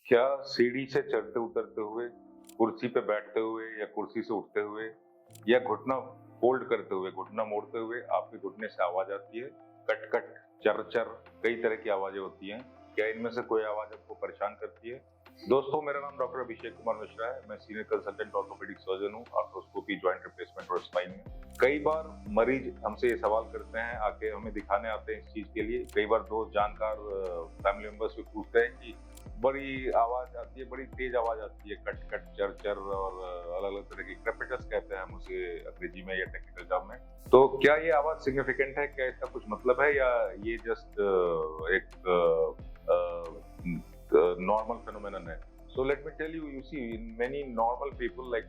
क्या सीढ़ी से चढ़ते उतरते हुए, कुर्सी पे बैठते हुए या कुर्सी से उठते हुए या घुटना फोल्ड करते हुए, घुटना मोड़ते हुए आपके घुटने से आवाज आती है? कट-कट, चर-चर कई तरह की आवाजें होती हैं। क्या इनमें से कोई आवाज आपको परेशान करती है? दोस्तों, मेरा नाम डॉक्टर अभिषेक कुमार मिश्रा है। मैं सीनियर कंसल्टेंट ऑर्थोपेडिक सर्जन हूँ, आर्थ्रोस्कोपी, जॉइंट रिप्लेसमेंट और स्पाइन में। कई बार मरीज हमसे ये सवाल करते हैं, आके हमें दिखाने आते हैं इस चीज़ के लिए। कई बार दोस्त, जानकार, फैमिली मेंबर्स भी पूछते हैं कि बड़ी आवाज आती है, बड़ी तेज आवाज आती है, कट कट चर चर और अलग अलग तरह की क्रेपिटस कहते हैं हम उसे अंग्रेजी में या टेक्निकल टर्म में। तो क्या ये आवाज सिग्निफिकेंट है? क्या इसका कुछ मतलब है या ये जस्ट एक नॉर्मल फेनोमेनन है? So let me tell you, you see, in many normal people, like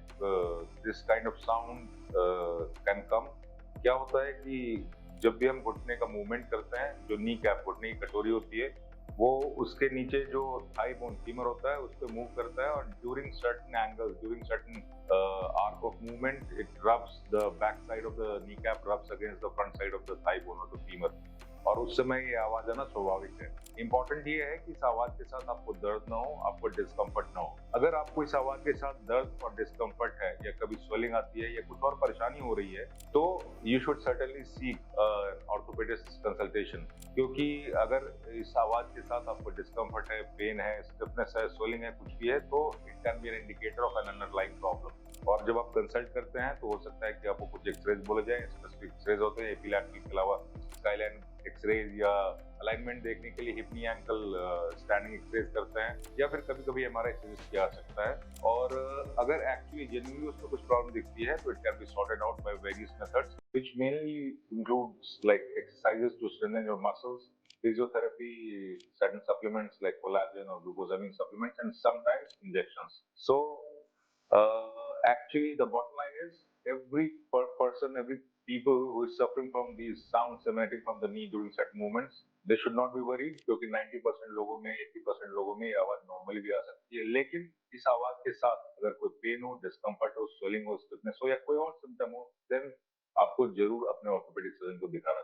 this kind of sound can come. क्या होता है कि जब भी हम घुटने का मूवमेंट करते हैं, जो नी कैप, घुटने की कटोरी होती है, वो उसके नीचे जो थाई बोन फीमर होता है उस पे मूव करता है और during certain angles, during certain arc of movement, it rubs the back side of the knee cap, rubs against the front side of the thigh bone of the femur, और उस समय ये आवाज आना स्वाभाविक है। इम्पोर्टेंट ये है कि इस आवाज के साथ आपको दर्द ना हो, आपको डिस्कम्फर्ट ना हो। अगर आपको इस आवाज के साथ दर्द और डिस्कम्फर्ट है या कभी स्वेलिंग आती है या कुछ और परेशानी हो रही है, तो you should certainly seek orthopaedist consultation. क्योंकि अगर इस आवाज के साथ आपको डिस्कम्फर्ट है, पेन है, स्टिफनेस है, स्वेलिंग है, कुछ भी है, तो it can B an indicator of N underlying problem. और जब आप कंसल्ट करते हैं तो हो सकता है कि आपको कुछ एक्सरेज बोले जाए, स्पेसिफिक एक्सरेज होते हैं एपिलैटरल के अलावा, स्काईलाइन एक्सरेज या अलाइनमेंट देखने के लिए हिपनी एंकल स्टैंडिंग एक्सरेज करते हैं, या फिर कभी कभी एमआरआई सजेस्ट किया जा सकता है। और अगर एक्चुअली जेन्युइनली उसमें कुछ प्रॉब्लम दिखती है तो it can be sorted out by various methods which mainly includes like exercises to strengthen your muscles, physiotherapy, certain supplements like collagen or glucosamine supplements, and sometimes injections. So actually the bottom line is every person, every people who is suffering from these sounds emanating from the knee during certain movements, they should not be worried, क्योंकि 90% लोगों में, 80% लोगों में ये आवाज normally भी आ सकती है। लेकिन इस आवाज के साथ अगर कोई पेन हो, डिस्कम्फर्ट हो, स्वेलिंग हो, स्टिफनेस हो या कोई और सिम्टम हो, देन आपको जरूर अपने ऑर्थोपेडिक सर्जन को दिखाना